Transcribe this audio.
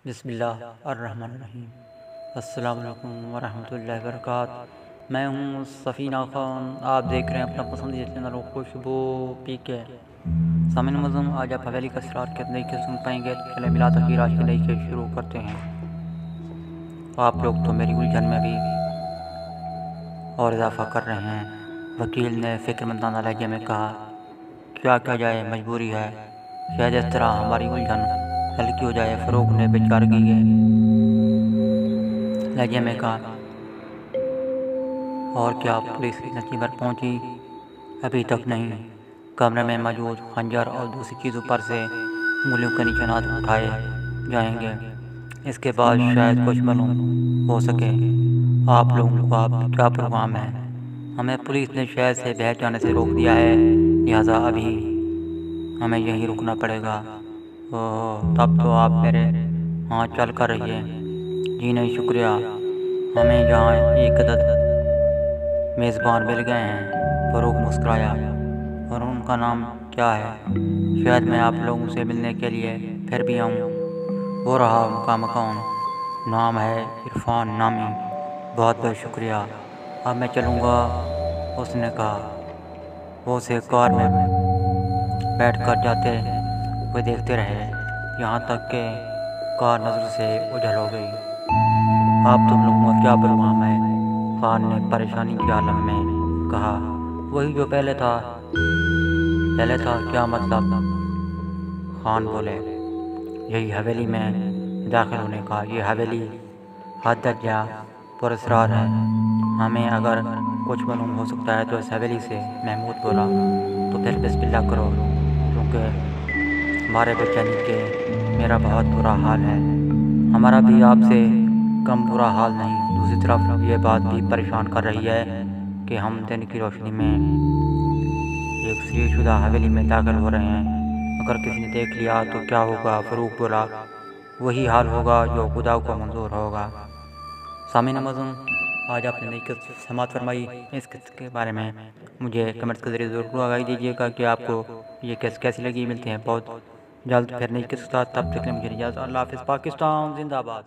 بسم اللہ الرحمن الرحیم۔ السلام علیکم ورحمۃ اللہ وبرکاتہ۔ میں ہوں سفینہ خان، آپ دیکھ رہے ہیں اپنا پسندیدہ چینل خوشبو پی کے۔ سامعین معظم، آج آپ حویلی کا اسرار کے نئی قسط سن پائیں گے۔ چلیں بلا تاخیر آج کی نئی قسط شروع کرتے ہیں۔ آپ لوگ تو میری الجھن میں بھی اور اضافہ کر رہے ہیں۔ وکیل نے فکر مندانہ لہجے میں کہا، کیا کیا جائے، مجبوری ہے، شاید اس طرح ہماری الجھن ہلکی ہو جائے۔ فروغ نے بیچارگی کے لہجے میں کہا، اور کیا پولیس نتیجے پر پہنچی؟ ابھی تک نہیں۔ کمرے میں موجود خنجر اور دوسری چیزوں پر سے انگلیوں کے نشانات اٹھائے جائیں گے۔ اس کے بعد شاید کچھ معلوم ہو سکے۔ آپ لوگوں کو اب کیا پروگرام ہے؟ ہمیں پولیس نے شہر سے باہر جانے سے روک دیا ہے، لہٰذا ابھی ہمیں یہیں رکنا پڑے گا۔ اوہ، تب تو آپ میرے ہاں چل کر رہیے۔ جی نہیں شکریہ، ہمیں یہاں ایک عدد میزبان مل گئے ہیں۔ فروغ مسکرایا، اور ان کا نام کیا ہے؟ شاید میں آپ لوگوں سے ملنے کے لیے پھر بھی آؤں۔ وہ رہا ان کا مکان، نام ہے عرفان نامی۔ بہت بہت شکریہ، اب میں چلوں گا، اس نے کہا۔ وہ اسے کار میں بیٹھ کر جاتے ہوئے دیکھتے رہے، یہاں تک کہ کار نظر سے اوجھل ہو گئی۔ آپ تم لوگوں کا کیا پروگرام ہے؟ خان نے پریشانی کے عالم میں کہا۔ وہی جو پہلے تھا۔ کیا مطلب؟ خان بولے، یہی حویلی میں داخل ہونے کا۔ یہ حویلی حد درجہ پراسرار ہے، ہمیں اگر کچھ معلوم ہو سکتا ہے تو اس حویلی سے۔ محمود بولا، تو پھر بسم اللہ کرو، کیونکہ ہمارے بے چینی کے میرا بہت برا حال ہے۔ ہمارا بھی آپ سے کم برا حال نہیں۔ دوسری طرف یہ بات بھی پریشان کر رہی ہے کہ ہم دن کی روشنی میں ایک سیل شدہ حویلی میں داخل ہو رہے ہیں، اگر کسی نے دیکھ لیا تو کیا ہوگا؟ فروغ بولا، وہی حال ہوگا جو خدا کو منظور ہوگا۔ سامعین معظم، آج آپ نے نئی قسط سماعت فرمائی۔ اس قسط کے بارے میں مجھے کمنٹس کے ذریعے ضرور آگاہی دیجیے گا کہ آپ کو یہ قسط کیسی لگی۔ ملتے ہیں بہت جلد پھر نئی قسط کے ساتھ، تب تک کے لیے مجھے اجازت۔ اللہ حافظ۔ پاکستان زندہ باد۔